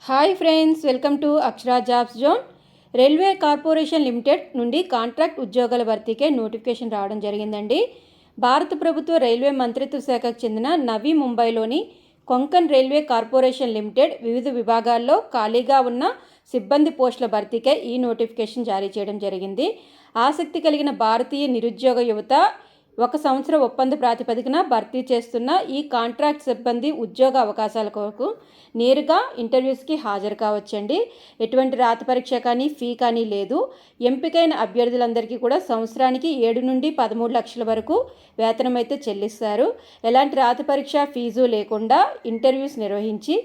Hi friends, welcome to Akshara jobs zone. Railway corporation limited నుండి contract ఉద్యోగాల భర్తీకే notification రావడం జరిగిందండి. భారత ప్రభుత్వ రైల్వే మంత్రిత్వ శాఖకు చెందిన నవీ ముంబైలోని కొంకన్ రైల్వే కార్పొరేషన్ లిమిటెడ్ వివిధ విభాగాల్లో ఖాళీగా ఉన్న సిబ్బంది పోస్టుల భర్తీకే ఈ నోటిఫికేషన్ జారీ చేయడం జరిగింది. ఆసక్తి కలిగిన భారతీయ నిరుద్యోగ యువత 1 సంవత్సర ఒప్పంద ప్రాతిపదికన భర్తీ చేస్తున్న ఈ కాంట్రాక్ట్ సిబ్బంది ఉద్యోగ అవకాశాల కొరకు నేరుగా ఇంటర్వ్యూస్కి హాజరు కావచ్చండి. ఎటువంటి రాత పరీక్ష కానీ ఫీ కానీ లేదు. ఎంపికైన అభ్యర్థులందరికీ కూడా సంవత్సరానికి 7 నుండి 13 లక్షల వరకు వేతనం అయితే చెల్లిస్తారు. ఎలాంటి రాత పరీక్ష ఫీజు లేకుండా ఇంటర్వ్యూస్ నిర్వహించి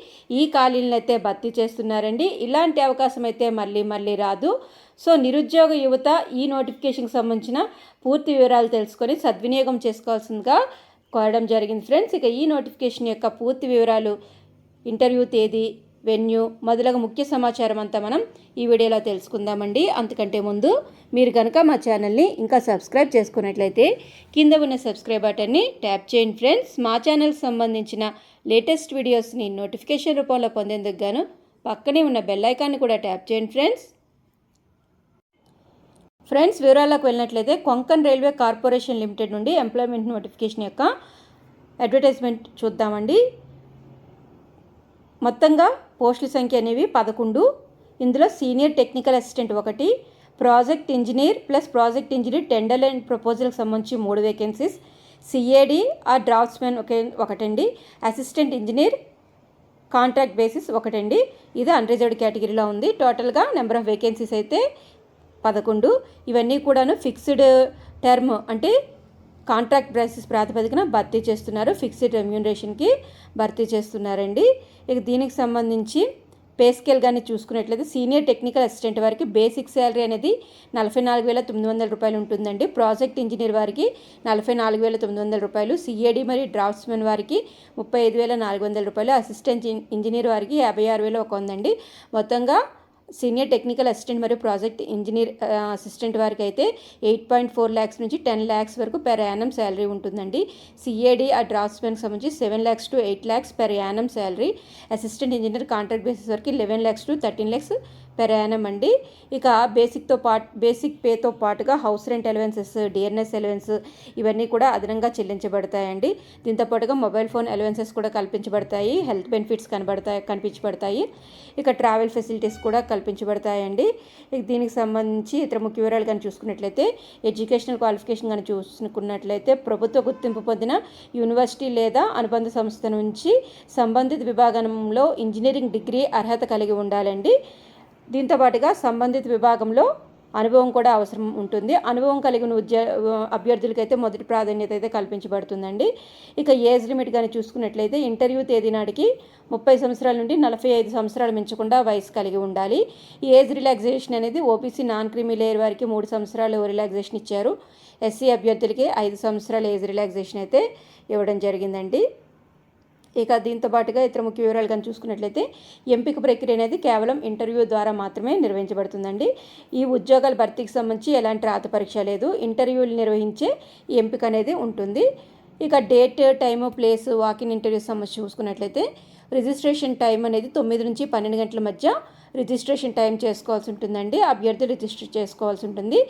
ఈ ఖాళీలను అయితే భర్తీ చేస్తున్నారండి. ఇలాంటి అవకాశం అయితే మళ్ళీ రాదు. సో నిరుద్యోగ యువత ఈ నోటిఫికేషన్కి సంబంధించిన పూర్తి వివరాలు తెలుసుకొని సద్వినియోగం చేసుకోవాల్సిందిగా కోరడం జరిగింది ఫ్రెండ్స్. ఇక ఈ నోటిఫికేషన్ యొక్క పూర్తి వివరాలు, ఇంటర్వ్యూ తేదీ, వెన్యూ మొదలగు ముఖ్య సమాచారం అంతా మనం ఈ వీడియోలో తెలుసుకుందామండి. అంతకంటే ముందు మీరు కనుక మా ఛానల్ని ఇంకా సబ్స్క్రైబ్ చేసుకున్నట్లయితే కింద ఉన్న సబ్స్క్రైబ్ బటన్ని ట్యాప్ చేయండి ఫ్రెండ్స్. మా ఛానల్కి సంబంధించిన లేటెస్ట్ వీడియోస్ని నోటిఫికేషన్ రూపంలో పొందేందుకు గాను పక్కనే ఉన్న బెల్ ఐకాన్ని కూడా ట్యాప్ చేయండి ఫ్రెండ్స్. వివరాలకు వెళ్ళినట్లయితే కొంకన్ రైల్వే కార్పొరేషన్ లిమిటెడ్ నుండి ఎంప్లాయ్మెంట్ నోటిఫికేషన్ యొక్క అడ్వర్టైజ్మెంట్ చూద్దామండి. మొత్తంగా పోస్టుల సంఖ్య అనేవి 11. ఇందులో senior technical assistant 1, project engineer plus project engineer tender and ప్రపోజల్కి సంబంధించి 3 వేకెన్సీస్, సిఏడి ఆర్ డ్రాఫ్ట్స్మెన్ ఒకటండి, అసిస్టెంట్ ఇంజనీర్ కాంట్రాక్ట్ బేసిస్ 1 ఇది అన్రిజర్వ్డ్ కేటగిరీలో ఉంది. టోటల్గా నెంబర్ ఆఫ్ వేకెన్సీస్ అయితే 11. ఇవన్నీ కూడాను ఫిక్స్డ్ టర్మ్ అంటే కాంట్రాక్ట్ బేసిస్ ప్రాతిపదికన భర్తీ చేస్తున్నారు. ఫిక్స్డ్ రెమ్యూనరేషన్కి భర్తీ చేస్తున్నారండి. ఇక దీనికి సంబంధించి పే స్కేల్ కానీ చూసుకున్నట్లయితే సీనియర్ టెక్నికల్ అసిస్టెంట్ వారికి బేసిక్ శాలరీ అనేది 44,900 రూపాయలు ఉంటుందండి. ప్రాజెక్ట్ ఇంజనీర్ వారికి 44,900 రూపాయలు, సిఏడి మరియు డ్రాఫ్ట్స్మెన్ వారికి 35,400 రూపాయలు, అసిస్టెంట్ ఇంజనీర్ వారికి 56,100 అండి. మొత్తంగా సీనియర్ టెక్నికల్ అసిస్టెంట్ మరియు ప్రాజెక్ట్ ఇంజనీర్ అసిస్టెంట్ వారికి అయితే 8.4 lakhs నుంచి 10 lakhs వరకు పెర్ యానం శాలరీ ఉంటుందండి. సిఏడి ఆ డ్రాఫ్ట్స్మెన్కి సంబంధించి 7 lakhs to 8 lakhs per Yanam salary. Assistant engineer contract basis వరకు 11 lakhs to 13 lakhs per Yanam అండి. ఇక బేసిక్ పేతో పాటుగా house rent allowances, DNS allowance ఇవన్నీ కూడా అదనంగా చెల్లించబడతాయండి. దీంతో పాటుగా మొబైల్ ఫోన్ అలవెన్సెస్ కూడా కల్పించబడతాయి. Health benefits కనిపించబడతాయి. ఇక ట్రావెల్ ఫెసిలిటీస్ కూడా కల్పించబడతాయండి. దీనికి సంబంధించి ఇతర ముఖ్య వివరాలు కానీ చూసుకున్నట్లయితే ఎడ్యుకేషనల్ క్వాలిఫికేషన్ కానీ చూసుకున్నట్లయితే ప్రభుత్వ గుర్తింపు పొందిన యూనివర్సిటీ లేదా అనుబంధ సంస్థ నుంచి సంబంధిత విభాగంలో ఇంజనీరింగ్ డిగ్రీ అర్హత కలిగి ఉండాలండి. దీంతో పాటుగా సంబంధిత విభాగంలో అనుభవం కూడా అవసరం ఉంటుంది. అనుభవం కలిగిన అభ్యర్థులకైతే మొదటి ప్రాధాన్యత అయితే కల్పించబడుతుందండి. ఇక ఏజ్ లిమిట్ కానీ చూసుకున్నట్లయితే ఇంటర్వ్యూ తేదీ నాటికి 30 సంవత్సరాల నుండి 45 సంవత్సరాలు మించకుండా వయసు కలిగి ఉండాలి. ఈ ఏజ్ రిలాక్సేషన్ అనేది ఓబీసీ నాన్ క్రీమీ లేయర్ వారికి 3 సంవత్సరాలు రిలాక్సేషన్ ఇచ్చారు. ఎస్సీ అభ్యర్థులకి 5 సంవత్సరాల ఏజ్ రిలాక్సేషన్ అయితే ఇవ్వడం జరిగిందండి. ఇక దీంతో పాటుగా ఇతర ముఖ్య వివరాలు కానీ చూసుకున్నట్లయితే ఎంపిక ప్రక్రియ అనేది కేవలం ఇంటర్వ్యూ ద్వారా మాత్రమే నిర్వహించబడుతుందండి. ఈ ఉద్యోగాల భర్తీకి సంబంధించి ఎలాంటి రాత పరీక్ష లేదు. ఇంటర్వ్యూలు నిర్వహించే ఎంపిక అనేది ఉంటుంది. ఇక date, time, place, walk in interview సంబంధించి చూసుకున్నట్లయితే రిజిస్ట్రేషన్ టైం అనేది 9 నుంచి 12 గంటల మధ్య రిజిస్ట్రేషన్ టైం చేసుకోవాల్సి ఉంటుందండి. అభ్యర్థులు రిజిస్టర్ చేసుకోవాల్సి ఉంటుంది.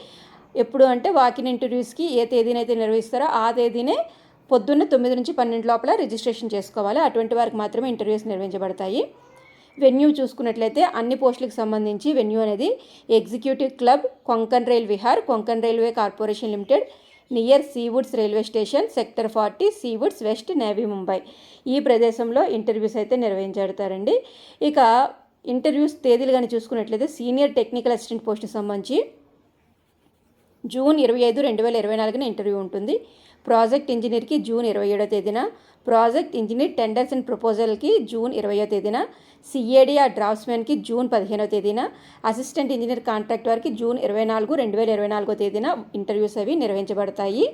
ఎప్పుడు అంటే వాకిన్ ఇంటర్వ్యూస్కి ఏ తేదీనైతే నిర్వహిస్తారో ఆ తేదీనే పొద్దున్న 9 నుంచి 12 లోపల రిజిస్ట్రేషన్ చేసుకోవాలి. అటువంటి వారికి మాత్రమే ఇంటర్వ్యూస్ నిర్వహించబడతాయి. వెన్యూ చూసుకున్నట్లయితే అన్ని పోస్టులకు సంబంధించి వెన్యూ అనేది executive club, Konkan rail Vihar, Konkan railway corporation limited, near Seawoods railway station, sector 40, Seawoods west, Navi Mumbai ఈ ప్రదేశంలో ఇంటర్వ్యూస్ అయితే నిర్వహించబడతారండి. ఇక ఇంటర్వ్యూస్ తేదీలు కానీ చూసుకున్నట్లయితే సీనియర్ టెక్నికల్ అసిస్టెంట్ పోస్టుకు సంబంధించి జూన్ 25, 2024 ఇంటర్వ్యూ ఉంటుంది. ప్రాజెక్ట్ ఇంజనీర్కి జూన్ 27వ తేదీన, ప్రాజెక్ట్ ఇంజనీర్ టెండర్స్ అండ్ ప్రపోజల్కి జూన్ 20వ తేదీన, సిఏడి ఆ డ్రాఫ్ట్స్మెన్కి జూన్ 15వ తేదీన, అసిస్టెంట్ ఇంజనీర్ కాంట్రాక్ట్ వారికి జూన్ 24, 2024 తేదీన ఇంటర్వ్యూస్ అవి నిర్వహించబడతాయి.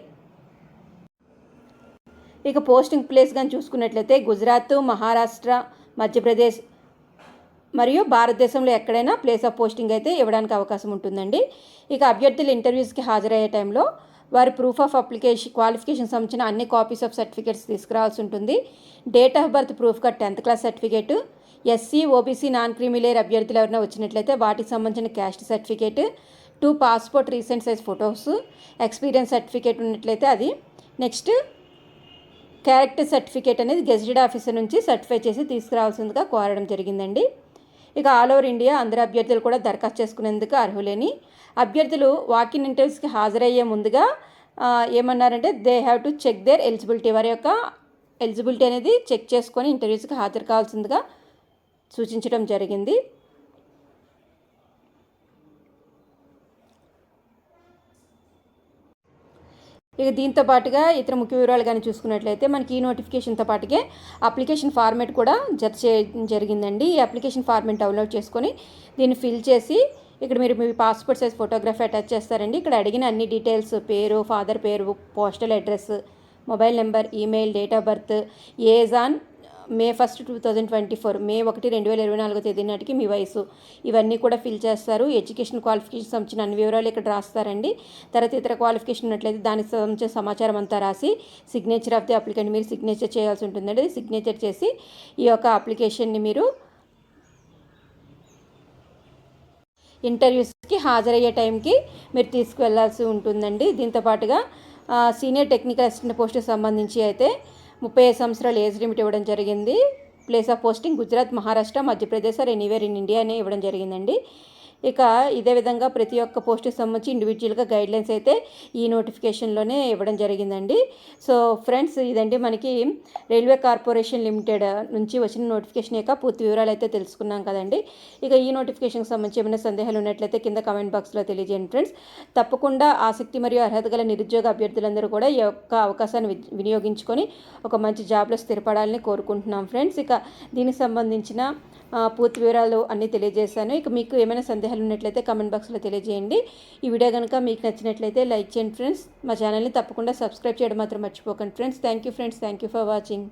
ఇక పోస్టింగ్ ప్లేస్ కానీ చూసుకున్నట్లయితే గుజరాత్, మహారాష్ట్ర, మధ్యప్రదేశ్ మరియు భారతదేశంలో ఎక్కడైనా ప్లేస్ ఆఫ్ పోస్టింగ్ అయితే ఇవ్వడానికి అవకాశం ఉంటుందండి. ఇక అభ్యర్థులు ఇంటర్వ్యూస్కి హాజరయ్యే టైంలో వారి ప్రూఫ్ ఆఫ్ క్వాలిఫికేషన్ సంబంధించిన అన్ని కాపీస్ ఆఫ్ సర్టిఫికేట్స్ తీసుకురావాల్సి ఉంటుంది. డేట్ ఆఫ్ బర్త్ ప్రూఫ్గా 10th class certificate, SC OBC non creamy layer అభ్యర్థులు ఎవరైనా వచ్చినట్లయితే వాటికి సంబంధించిన caste certificate, 2 passport recent size photos, experience certificate ఉన్నట్లయితే అది, నెక్స్ట్ క్యారెక్టర్ సర్టిఫికేట్ అనేది గెజిటెడ్ ఆఫీసర్ నుంచి సర్టిఫై చేసి తీసుకురావాల్సిందిగా కోరడం జరిగిందండి. ఇక ఆల్ ఓవర్ ఇండియా అందరు అభ్యర్థులు కూడా దరఖాస్తు చేసుకునేందుకు అర్హులేని అభ్యర్థులు వాకిన్ ఇంటర్వ్యూస్కి హాజరయ్యే ముందుగా ఏమన్నారంటే they have to check their eligibility, వారి యొక్క ఎలిజిబిలిటీ అనేది చెక్ చేసుకొని ఇంటర్వ్యూస్కి హాజరు కావాల్సిందిగా సూచించడం జరిగింది. ఇక దీంతో పాటుగా ఇతర ముఖ్య వివరాలు కానీ చూసుకున్నట్లయితే మనకి ఈ నోటిఫికేషన్తో పాటుగా అప్లికేషన్ ఫార్మేట్ కూడా జత చేయడం జరిగిందండి. ఈ అప్లికేషన్ ఫార్మేట్ డౌన్లోడ్ చేసుకొని దీన్ని ఫిల్ చేసి ఇక్కడ మీరు మీ పాస్పోర్ట్ సైజ్ ఫోటోగ్రఫీ అటాచ్ చేస్తారండి. ఇక్కడ అడిగిన అన్ని డీటెయిల్స్, పేరు, ఫాదర్ పేరు, postal address, mobile number, email, date of birth, age on May 1, 2024, May 1, 2024 తేదీ నాటికి మీ వయసు, ఇవన్నీ కూడా ఫిల్ చేస్తారు. ఎడ్యుకేషన్ క్వాలిఫికేషన్ సంబంధించిన అన్ని వివరాలు ఇక్కడ రాస్తారండి. తర్వాత ఇతర క్వాలిఫికేషన్ ఉన్నట్లయితే దానికి సంబంధించిన సమాచారం అంతా రాసి సిగ్నేచర్ ఆఫ్ ది అప్లికెంట్ మీరు సిగ్నేచర్ చేయాల్సి ఉంటుందండి. సిగ్నేచర్ చేసి ఈ యొక్క అప్లికేషన్ని మీరు ఇంటర్వ్యూస్కి హాజరయ్యే టైంకి మీరు తీసుకువెళ్లాల్సి ఉంటుందండి. దీంతోపాటుగా సీనియర్ టెక్నికల్ అసిస్టెంట్ పోస్టుకి సంబంధించి అయితే 35 సంవత్సరాల ఏజ్ లిమిట్ ఇవ్వడం జరిగింది. Place of posting Gujarat, Maharashtra, Madhya Pradesh or anywhere in India అనే ఇవ్వడం జరిగిందండి. ఇక ఇదే విధంగా ప్రతి ఒక్క పోస్ట్కి సంబంధించి ఇండివిజువల్గా గైడ్లైన్స్ అయితే ఈ నోటిఫికేషన్లోనే ఇవ్వడం జరిగిందండి. సో ఫ్రెండ్స్, ఇదండి మనకి రైల్వే కార్పొరేషన్ లిమిటెడ్ నుంచి వచ్చిన నోటిఫికేషన్ యొక్క పూర్తి వివరాలు అయితే తెలుసుకున్నాం కదండి. ఇక ఈ నోటిఫికేషన్కి సంబంధించి ఏమైనా సందేహాలు ఉన్నట్లయితే కింద కామెంట్ బాక్స్లో తెలియజేయండి ఫ్రెండ్స్. తప్పకుండా ఆసక్తి మరియు అర్హత గల నిరుద్యోగ అభ్యర్థులందరూ కూడా ఈ యొక్క అవకాశాన్ని వినియోగించుకొని ఒక మంచి జాబ్లో స్థిరపడాలని కోరుకుంటున్నాం ఫ్రెండ్స్. ఇక దీనికి సంబంధించిన పూర్తి వివరాలు అన్నీ తెలియజేశాను. ఇక మీకు ఏమైనా సందేహాలు ఉన్నట్లయితే కామెంట్ బాక్స్లో తెలియజేయండి. ఈ వీడియో కనుక మీకు నచ్చినట్లయితే లైక్ చేయండి ఫ్రెండ్స్. మా ఛానల్ని తప్పకుండా సబ్స్క్రైబ్ చేయడం మాత్రం మర్చిపోకండి friends. Thank you friends, thank you for watching.